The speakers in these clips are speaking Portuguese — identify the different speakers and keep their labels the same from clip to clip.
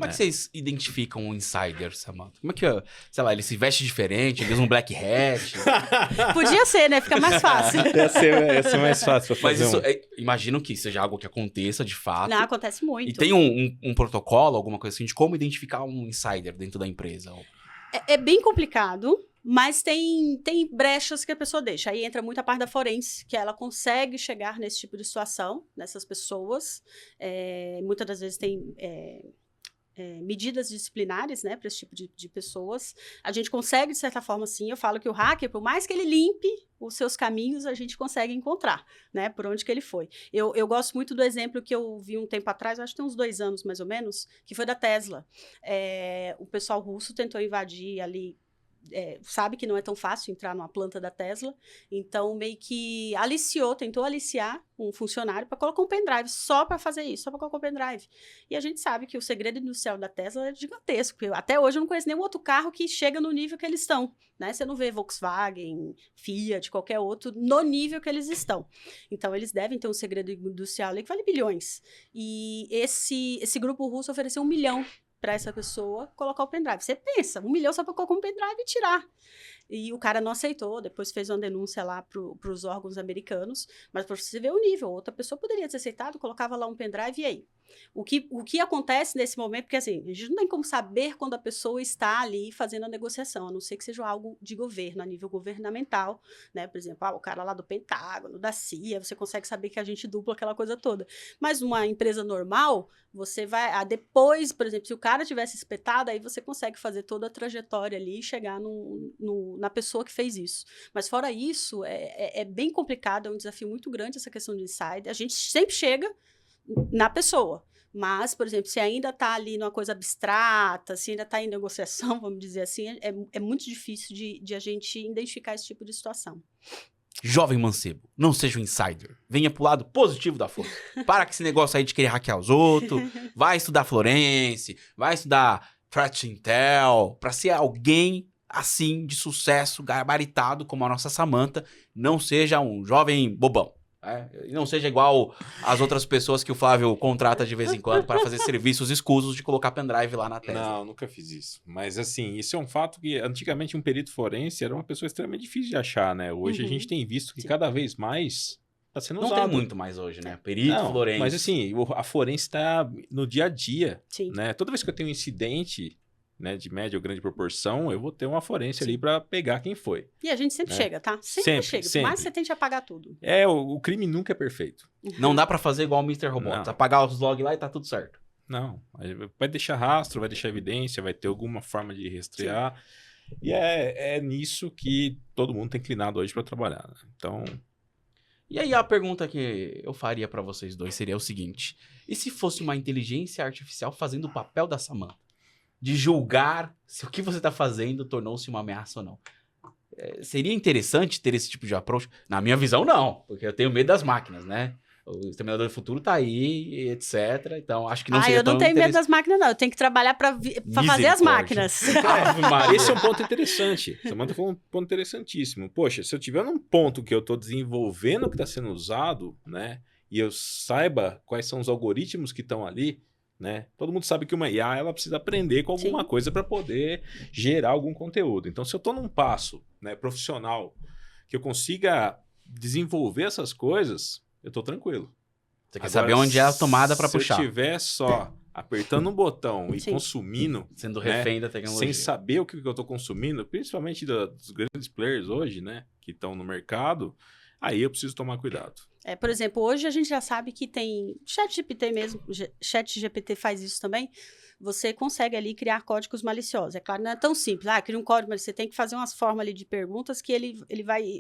Speaker 1: é que vocês identificam um insider, Samantha? Como é que, sei lá, ele se veste diferente, ele usa um black hat?
Speaker 2: Podia ser, né? Fica mais fácil.
Speaker 3: Ia ser mais fácil pra
Speaker 1: Mas
Speaker 3: fazer
Speaker 1: isso, imagino que seja algo que aconteça de fato.
Speaker 2: Não, acontece muito.
Speaker 1: E tem um protocolo, alguma coisa assim, de como identificar um insider dentro da empresa?
Speaker 2: É bem complicado, mas tem brechas que a pessoa deixa. Aí entra muito a parte da forense, que ela consegue chegar nesse tipo de situação, nessas pessoas. Muitas das vezes tem medidas disciplinares, né, para esse tipo de pessoas. A gente consegue, de certa forma, sim. Eu falo que o hacker, por mais que ele limpe os seus caminhos, a gente consegue encontrar, né, por onde que ele foi. Eu gosto muito do exemplo que eu vi um tempo atrás, acho que tem uns 2 anos, mais ou menos, que foi da Tesla. O pessoal russo tentou invadir ali, sabe que não é tão fácil entrar numa planta da Tesla, então meio que tentou aliciar um funcionário para colocar um pendrive, só para fazer isso, só para colocar um pendrive. E a gente sabe que o segredo industrial da Tesla é gigantesco, porque até hoje eu não conheço nenhum outro carro que chega no nível que eles estão, né? Você não vê Volkswagen, Fiat, qualquer outro, no nível que eles estão. Então, eles devem ter um segredo industrial ali que vale bilhões. E esse grupo russo ofereceu 1 milhão para essa pessoa colocar o pendrive. Você pensa, 1 milhão só para colocar um pendrive e tirar. E o cara não aceitou, depois fez uma denúncia lá para os órgãos americanos, mas para você ver o nível, outra pessoa poderia ter aceitado, colocava lá um pendrive e aí? O que acontece nesse momento, porque assim, a gente não tem como saber quando a pessoa está ali fazendo a negociação, a não ser que seja algo de governo, a nível governamental, né? Por exemplo, o cara lá do Pentágono, da CIA, você consegue saber que a gente dupla aquela coisa toda. Mas numa empresa normal, você vai, depois, por exemplo, se o cara tivesse espetado, aí você consegue fazer toda a trajetória ali e chegar na pessoa que fez isso. Mas fora isso, é bem complicado, é um desafio muito grande essa questão de insider. A gente sempre chega na pessoa. Mas, por exemplo, se ainda está ali numa coisa abstrata, se ainda está em negociação, vamos dizer assim, é muito difícil de a gente identificar esse tipo de situação.
Speaker 1: Jovem mancebo, não seja um insider. Venha pro lado positivo da força. Para com esse negócio aí de querer hackear os outros. Vai estudar Florence, vai estudar Threat Intel, para ser alguém assim de sucesso, gabaritado como a nossa Samantha. Não seja um jovem bobão. E não seja igual as outras pessoas que o Flávio contrata de vez em quando para fazer serviços escusos de colocar pendrive lá na Tesla.
Speaker 3: Não, nunca fiz isso. Mas assim, isso é um fato que antigamente um perito forense era uma pessoa extremamente difícil de achar, né? Hoje a gente tem visto que cada vez mais está sendo usado.
Speaker 1: Não tem muito mais hoje, né? Perito, forense.
Speaker 3: Mas assim, a forense está no dia a dia,
Speaker 2: Sim.
Speaker 3: né? Toda vez que eu tenho um incidente, né, de média ou grande proporção, eu vou ter uma forense ali para pegar quem foi.
Speaker 2: E a gente sempre chega, tá? Sempre chega. Por mais que você tente apagar tudo.
Speaker 3: O crime nunca é perfeito.
Speaker 1: Não dá para fazer igual o Mr. Robot. Apagar os logs lá e tá tudo certo.
Speaker 3: Não. Vai deixar rastro, vai deixar evidência, vai ter alguma forma de rastrear. E é nisso que todo mundo tem inclinado hoje para trabalhar, né? Então...
Speaker 1: E aí a pergunta que eu faria para vocês dois seria o seguinte: e se fosse uma inteligência artificial fazendo o papel da Samantha? De julgar se o que você está fazendo tornou-se uma ameaça ou não. Seria interessante ter esse tipo de approach? Na minha visão, não. Porque eu tenho medo das máquinas, né? O Exterminador do Futuro tá aí, etc. Então, acho que não seria tão
Speaker 2: eu não tenho medo das máquinas, não. Eu tenho que trabalhar para fazer as máquinas.
Speaker 3: Esse é um ponto interessante. Samantha falou um ponto interessantíssimo. Poxa, se eu tiver num ponto que eu estou desenvolvendo o que está sendo usado, né? E eu saiba quais são os algoritmos que estão ali, né? Todo mundo sabe que uma IA ela precisa aprender com alguma coisa para poder gerar algum conteúdo. Então, se eu estou num passo, né, profissional que eu consiga desenvolver essas coisas, eu estou tranquilo.
Speaker 1: Você quer saber onde é a tomada para puxar.
Speaker 3: Se eu estiver só apertando um botão e consumindo,
Speaker 1: sendo refém da tecnologia,
Speaker 3: sem saber o que eu estou consumindo, principalmente dos grandes players hoje, né, que estão no mercado, aí eu preciso tomar cuidado.
Speaker 2: Por exemplo, hoje a gente já sabe que tem ChatGPT mesmo, ChatGPT faz isso também, você consegue ali criar códigos maliciosos. É claro, não é tão simples. Cria um código, mas você tem que fazer umas formas ali de perguntas que ele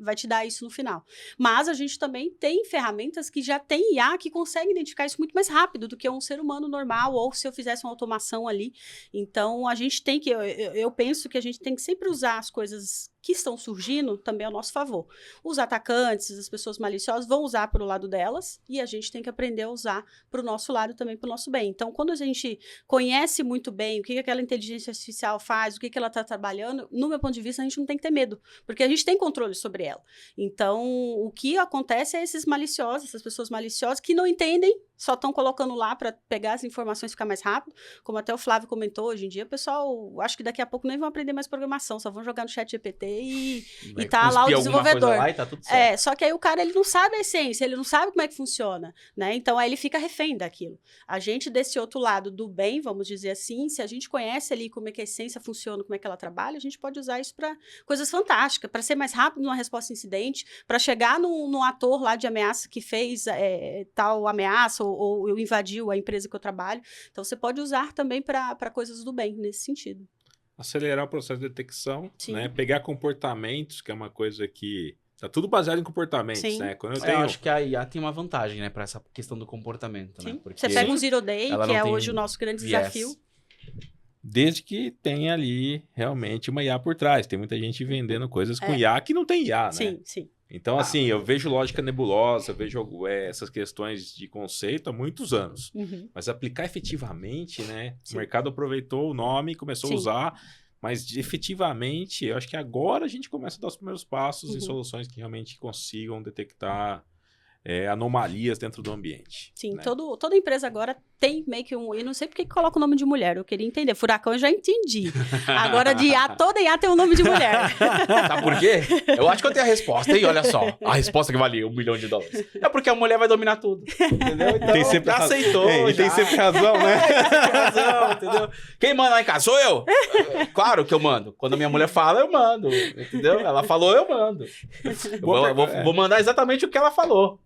Speaker 2: vai te dar isso no final. Mas a gente também tem ferramentas que já tem IA que consegue identificar isso muito mais rápido do que um ser humano normal, ou se eu fizesse uma automação ali. Então, a gente tem que... Eu penso que a gente tem que sempre usar as coisas que estão surgindo também ao nosso favor. Os atacantes, as pessoas maliciosas vão usar para o lado delas e a gente tem que aprender a usar para o nosso lado também, para o nosso bem. Então, quando a gente conhece muito bem o que aquela inteligência artificial faz, o que ela está trabalhando, no meu ponto de vista, a gente não tem que ter medo, porque a gente tem controle sobre ela. Então, o que acontece é esses maliciosos, essas pessoas maliciosas que não entendem, só estão colocando lá para pegar as informações e ficar mais rápido. Como até o Flávio comentou, hoje em dia, o pessoal, acho que daqui a pouco nem vão aprender mais programação, só vão jogar no chat GPT e tá lá o desenvolvedor.
Speaker 1: Lá e tá tudo certo.
Speaker 2: Só que aí o cara, ele não sabe a essência, ele não sabe como é que funciona, né? Então, aí ele fica refém daquilo. A gente, desse outro lado do bem, vamos dizer assim, se a gente conhece ali como é que a essência funciona, como é que ela trabalha, a gente pode usar isso para coisas fantásticas, para ser mais rápido numa resposta a incidente, para chegar num ator lá de ameaça que fez tal ameaça ou invadiu a empresa que eu trabalho. Então, você pode usar também para coisas do bem, nesse sentido.
Speaker 3: Acelerar o processo de detecção,
Speaker 2: Sim.
Speaker 3: né? Pegar comportamentos, que é uma coisa que tá tudo baseado em comportamentos,
Speaker 2: Sim.
Speaker 3: né? Quando
Speaker 1: Eu acho que a IA tem uma vantagem, né, pra essa questão do comportamento,
Speaker 2: Sim.
Speaker 1: né? Porque
Speaker 2: Você pega um Zero Day,
Speaker 1: ela
Speaker 2: que
Speaker 1: não
Speaker 2: é
Speaker 1: tem
Speaker 2: hoje o nosso grande
Speaker 1: viés.
Speaker 2: desafio.
Speaker 3: Desde que tenha ali realmente uma IA por trás. Tem muita gente vendendo coisas com IA que não tem IA, né?
Speaker 2: Sim, sim.
Speaker 3: Então, assim, eu vejo lógica nebulosa, vejo essas questões de conceito há muitos anos.
Speaker 2: Uhum.
Speaker 3: Mas aplicar efetivamente, né?
Speaker 2: Sim.
Speaker 3: O mercado aproveitou o nome e começou a usar, mas efetivamente, eu acho que agora a gente começa a dar os primeiros passos em soluções que realmente consigam detectar anomalias dentro do ambiente.
Speaker 2: Sim,
Speaker 3: né?
Speaker 2: toda empresa agora tem meio que um... Eu não sei porque que coloca o nome de mulher, eu queria entender. Furacão eu já entendi. Agora de IA, toda IA tem um nome de mulher.
Speaker 1: Sabe por quê? Eu acho que eu tenho a resposta, hein? Olha só. A resposta que vale $1 milhão. É porque a mulher vai dominar tudo. Entendeu? Então,
Speaker 3: Tem sempre
Speaker 1: já aceitou.
Speaker 3: E tem sempre razão, né?
Speaker 1: Tem sempre razão, entendeu? Quem manda lá em casa? Sou eu. Claro que eu mando. Quando a minha mulher fala, eu mando. Entendeu? Ela falou, eu mando. Vou mandar exatamente o que ela falou.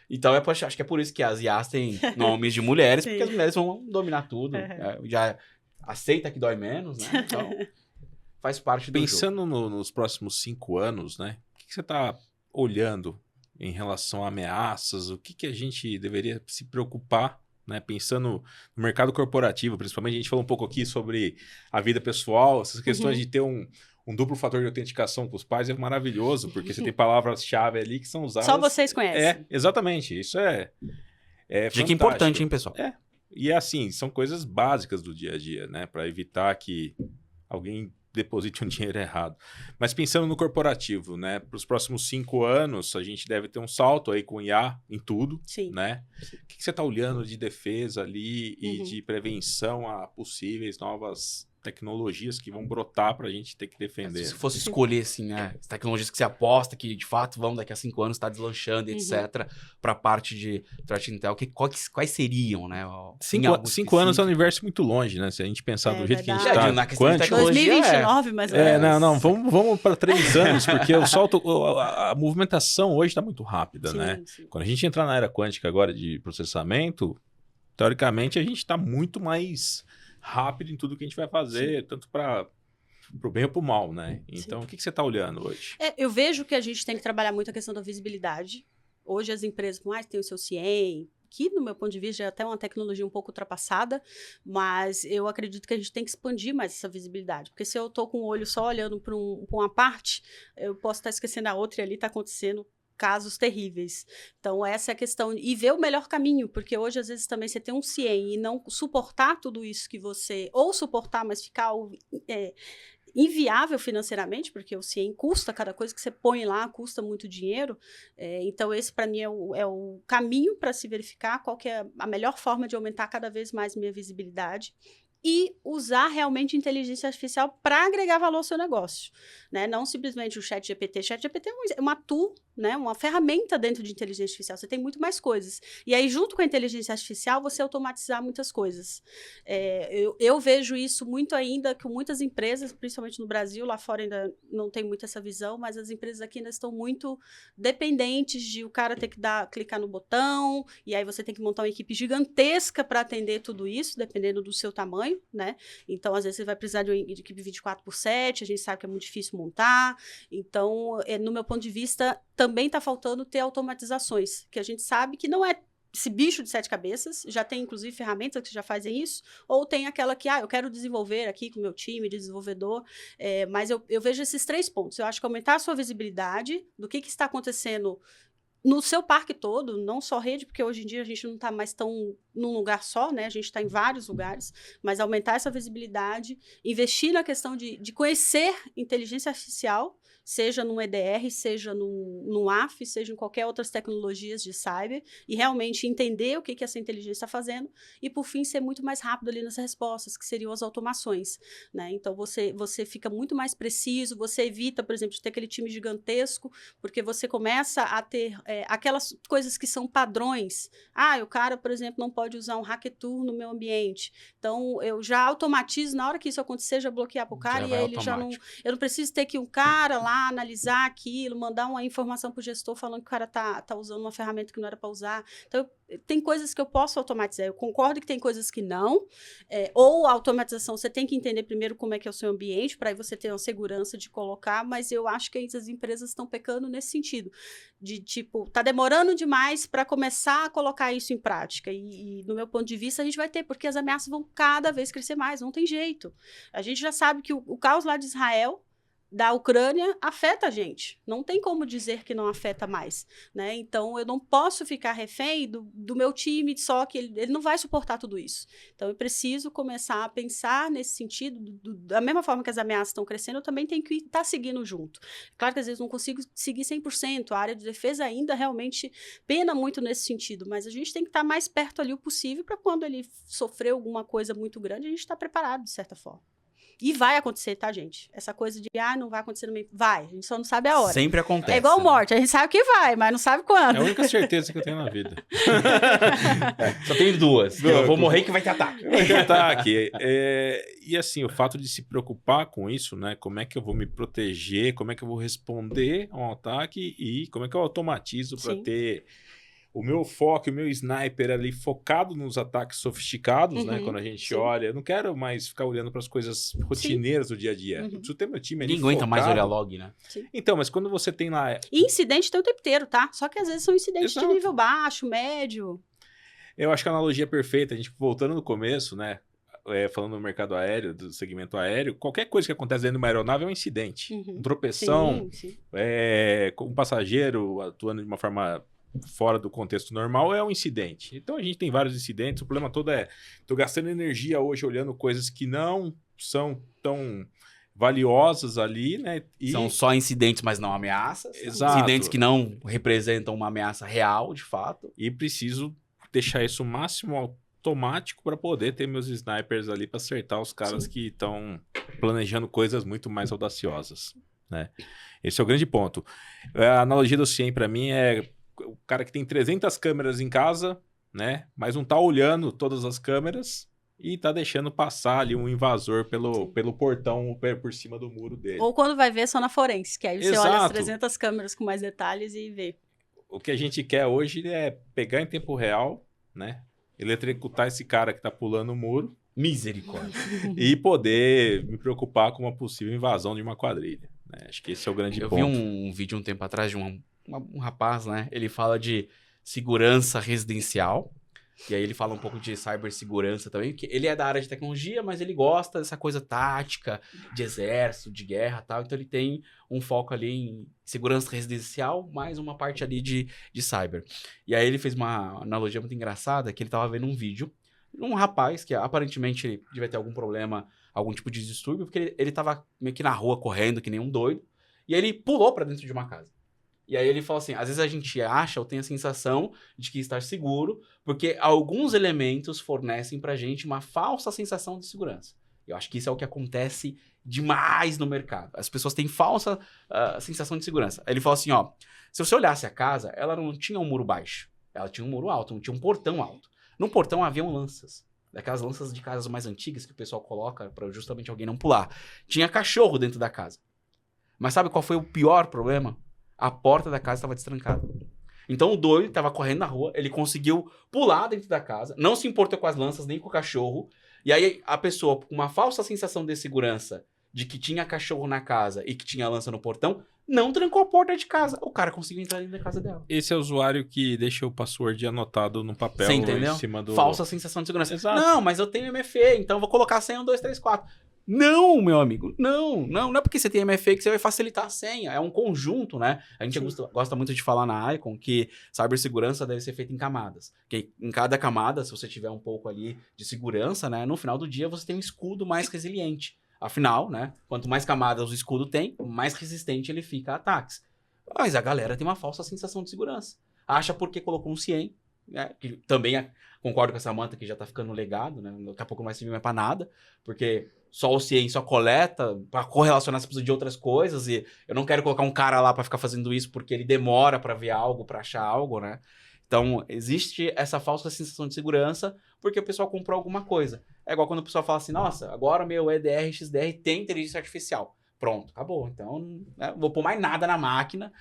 Speaker 1: Então, acho que é por isso que as IAs têm nomes de mulheres, porque as mulheres vão dominar tudo. Já aceita que dói menos, né? Então, faz parte do jogo.
Speaker 3: Pensando nos próximos 5 anos, né? O que você está olhando em relação a ameaças? O que a gente deveria se preocupar, né? Pensando no mercado corporativo, principalmente. A gente falou um pouco aqui sobre a vida pessoal, essas questões de ter um duplo fator de autenticação com os pais é maravilhoso, porque você tem palavras-chave ali que são usadas...
Speaker 2: Só vocês conhecem.
Speaker 3: Exatamente. Isso é
Speaker 1: Dica importante, hein, pessoal?
Speaker 3: E assim, são coisas básicas do dia a dia, né? Para evitar que alguém deposite um dinheiro errado. Mas pensando no corporativo, né? Para os próximos 5 anos, a gente deve ter um salto aí com IA em tudo,
Speaker 2: Sim.
Speaker 3: né? O que você está olhando de defesa ali e de prevenção a possíveis novas tecnologias que vão brotar para a gente ter que defender?
Speaker 1: Se fosse escolher, assim, né? As tecnologias que você aposta que, de fato, vão daqui a 5 anos estar deslanchando, etc., para a parte de Threat Intel, quais seriam, né?
Speaker 3: 5 anos é um universo muito longe, né? Se a gente pensar do jeito que a gente está...
Speaker 1: Na questão de tecnologia,
Speaker 2: 2029, mais ou menos.
Speaker 3: Não, vamos para 3 anos, porque o salto, a movimentação hoje está muito rápida, né?
Speaker 2: Sim.
Speaker 3: Quando a gente entrar na era quântica agora de processamento, teoricamente a gente está muito mais rápido em tudo que a gente vai fazer, tanto para o bem ou para o mal, né? Então, o que você está olhando hoje?
Speaker 2: Eu vejo que a gente tem que trabalhar muito a questão da visibilidade. Hoje as empresas mais têm o seu CIEM, que no meu ponto de vista já é até uma tecnologia um pouco ultrapassada, mas eu acredito que a gente tem que expandir mais essa visibilidade, porque se eu estou com o olho só olhando para uma parte, eu posso estar esquecendo a outra e ali está acontecendo casos terríveis. Então, essa é a questão. E ver o melhor caminho, porque hoje, às vezes, também você tem um CIEM e não suportar tudo isso que você... Ou suportar, mas ficar inviável financeiramente, porque o CIEM custa, cada coisa que você põe lá custa muito dinheiro. Então, esse, para mim, é o caminho para se verificar qual que é a melhor forma de aumentar cada vez mais minha visibilidade e usar realmente inteligência artificial para agregar valor ao seu negócio, né? Não simplesmente o ChatGPT. ChatGPT é uma tool, né? Uma ferramenta dentro de inteligência artificial. Você tem muito mais coisas. E aí, junto com a inteligência artificial, você automatizar muitas coisas. Eu vejo isso muito ainda com muitas empresas, principalmente no Brasil, lá fora ainda não tem muito essa visão, mas as empresas aqui ainda estão muito dependentes de o cara ter que clicar no botão, e aí você tem que montar uma equipe gigantesca para atender tudo isso, dependendo do seu tamanho, né? Então, às vezes, você vai precisar de uma equipe 24/7, a gente sabe que é muito difícil montar. Então, no meu ponto de vista, também está faltando ter automatizações, que a gente sabe que não é esse bicho de 7 cabeças, já tem inclusive ferramentas que já fazem isso, ou tem aquela que, eu quero desenvolver aqui com o meu time de desenvolvedor, mas eu vejo esses 3 pontos. Eu acho que aumentar a sua visibilidade do que está acontecendo no seu parque todo, não só rede, porque hoje em dia a gente não está mais tão num lugar só, né? A gente está em vários lugares, mas aumentar essa visibilidade, investir na questão de conhecer inteligência artificial, seja num EDR, seja num AF, seja em qualquer outras tecnologias de cyber, e realmente entender o que essa inteligência está fazendo, e por fim ser muito mais rápido ali nas respostas, que seriam as automações, né? Então você fica muito mais preciso, você evita, por exemplo, de ter aquele time gigantesco, porque você começa a ter aquelas coisas que são padrões. O cara, por exemplo, não pode usar um Hacketool no meu ambiente. Então, eu já automatizo, na hora que isso acontecer, já bloquear para o cara, e aí ele já não... Eu não preciso ter que um cara lá analisar aquilo, mandar uma informação para o gestor falando que o cara tá usando uma ferramenta que não era para usar. Então, tem coisas que eu posso automatizar. Eu concordo que tem coisas que não. Ou a automatização, você tem que entender primeiro como é que é o seu ambiente, para aí você ter uma segurança de colocar, mas eu acho que as empresas estão pecando nesse sentido. De, tipo, tá demorando demais para começar a colocar isso em prática. E, do meu ponto de vista, a gente vai ter, porque as ameaças vão cada vez crescer mais, não tem jeito. A gente já sabe que o caos lá de Israel, da Ucrânia, afeta a gente. Não tem como dizer que não afeta mais, né? Então, eu não posso ficar refém do meu time, só que ele não vai suportar tudo isso. Então, eu preciso começar a pensar nesse sentido, da mesma forma que as ameaças estão crescendo, eu também tenho que estar seguindo junto. Claro que às vezes não consigo seguir 100%, a área de defesa ainda realmente pena muito nesse sentido, mas a gente tem que estar mais perto ali o possível para quando ele sofrer alguma coisa muito grande, a gente está preparado, de certa forma. E vai acontecer, tá, gente? Essa coisa de, não vai acontecer no meio. Vai, a gente só não sabe a hora.
Speaker 1: Sempre acontece.
Speaker 2: É igual morte, a gente sabe que vai, mas não sabe quando.
Speaker 3: É a única certeza que eu tenho na vida.
Speaker 1: Só tenho 2. Eu vou morrer que vai ter ataque.
Speaker 3: Vai ter ataque. E assim, o fato de se preocupar com isso, né? Como é que eu vou me proteger, como é que eu vou responder a um ataque e como é que eu automatizo para ter o meu foco, o meu sniper ali focado nos ataques sofisticados, né? Quando a gente olha, eu não quero mais ficar olhando para as coisas rotineiras do dia a dia. Eu preciso ter meu time ali
Speaker 1: Ninguém aguenta
Speaker 3: focado.
Speaker 1: mais olhar log, né?
Speaker 2: Sim.
Speaker 3: Então, mas quando você tem lá...
Speaker 2: E incidente tem o tempo inteiro, tá? Só que às vezes são incidentes
Speaker 3: Exato.
Speaker 2: de nível baixo, médio.
Speaker 3: Eu acho que a analogia é perfeita. A gente voltando no começo, né? Falando no mercado aéreo, do segmento aéreo, qualquer coisa que acontece dentro de uma aeronave é um incidente. Um tropeção,
Speaker 2: Sim.
Speaker 3: Um passageiro atuando de uma forma fora do contexto normal é um incidente. Então a gente tem vários incidentes. O problema todo tô gastando energia hoje olhando coisas que não são tão valiosas ali, né?
Speaker 1: São só incidentes, mas não ameaças.
Speaker 3: Exato.
Speaker 1: Incidentes que não representam uma ameaça real, de fato.
Speaker 3: E preciso deixar isso o máximo automático para poder ter meus snipers ali para acertar os caras que estão planejando coisas muito mais audaciosas, né? Esse é o grande ponto. A analogia do CIEM para mim é o cara que tem 300 câmeras em casa, né? Mas não tá olhando todas as câmeras e tá deixando passar ali um invasor pelo portão por cima do muro dele.
Speaker 2: Ou quando vai ver, só na forense, que aí você
Speaker 3: Exato.
Speaker 2: olha as 300 câmeras com mais detalhes e vê.
Speaker 3: O que a gente quer hoje é pegar em tempo real, né? Eletrocutar esse cara que tá pulando o muro.
Speaker 1: Misericórdia.
Speaker 3: E poder me preocupar com uma possível invasão de uma quadrilha, né? Acho que esse é o grande ponto.
Speaker 1: Eu vi um vídeo um tempo atrás de um rapaz, né? Ele fala de segurança residencial. E aí ele fala um pouco de cibersegurança também. Que ele é da área de tecnologia, mas ele gosta dessa coisa tática, de exército, de guerra e tal. Então ele tem um foco ali em segurança residencial, mais uma parte ali de cyber. E aí ele fez uma analogia muito engraçada, que ele tava vendo um vídeo. Um rapaz que aparentemente ele devia ter algum problema, algum tipo de distúrbio, porque ele tava meio que na rua correndo, que nem um doido. E aí ele pulou pra dentro de uma casa. E aí ele falou assim, às vezes a gente acha ou tem a sensação de que está seguro, porque alguns elementos fornecem pra gente uma falsa sensação de segurança. Eu acho que isso é o que acontece demais no mercado. As pessoas têm falsa sensação de segurança. Aí ele falou assim, se você olhasse a casa, ela não tinha um muro baixo. Ela tinha um muro alto, não tinha um portão alto. No portão haviam lanças. Daquelas lanças de casas mais antigas que o pessoal coloca pra justamente alguém não pular. Tinha cachorro dentro da casa. Mas sabe qual foi o pior problema? A porta da casa estava destrancada. Então o doido estava correndo na rua, ele conseguiu pular dentro da casa, não se importou com as lanças, nem com o cachorro. E aí a pessoa, com uma falsa sensação de segurança de que tinha cachorro na casa e que tinha lança no portão, não trancou a porta de casa. O cara conseguiu entrar dentro da casa dela.
Speaker 3: Esse é o usuário que deixa o password anotado no papel
Speaker 1: Você entendeu?
Speaker 3: em cima do...
Speaker 1: Falsa sensação de segurança.
Speaker 3: Exato.
Speaker 1: Não, mas eu tenho MFA, então eu vou colocar a senha 1, 2, 3, 4. Não, meu amigo, não é porque você tem MFA que você vai facilitar a senha, é um conjunto, né? A gente gosta muito de falar na Icon que cibersegurança deve ser feita em camadas, que em cada camada, se você tiver um pouco ali de segurança, né, no final do dia você tem um escudo mais resiliente. Afinal, né, quanto mais camadas o escudo tem, mais resistente ele fica a ataques. Mas a galera tem uma falsa sensação de segurança. Acha porque colocou um CIEM, né, que também concordo com essa Samantha que já tá ficando legado, né? Daqui a pouco não vai servir mais pra nada, porque só o CIEM só coleta, pra correlacionar você precisa de outras coisas, e eu não quero colocar um cara lá pra ficar fazendo isso porque ele demora pra ver algo, pra achar algo, né? Então, existe essa falsa sensação de segurança porque o pessoal comprou alguma coisa. É igual quando o pessoal fala assim, nossa, agora o meu EDR, XDR tem inteligência artificial. Pronto, acabou. Então, né, não vou pôr mais nada na máquina.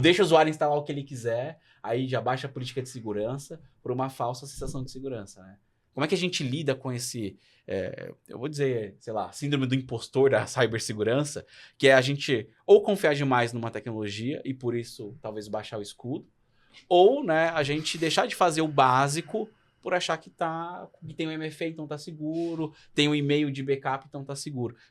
Speaker 1: Deixa o usuário instalar o que ele quiser. Aí já baixa a política de segurança por uma falsa sensação de segurança, né? Como é que a gente lida com esse, eu vou dizer, sei lá, síndrome do impostor da cibersegurança, que é a gente ou confiar demais numa tecnologia e por isso talvez baixar o escudo, ou, né, a gente deixar de fazer o básico por achar que tem um MFA, então tá seguro, tem um e-mail de backup, então tá seguro.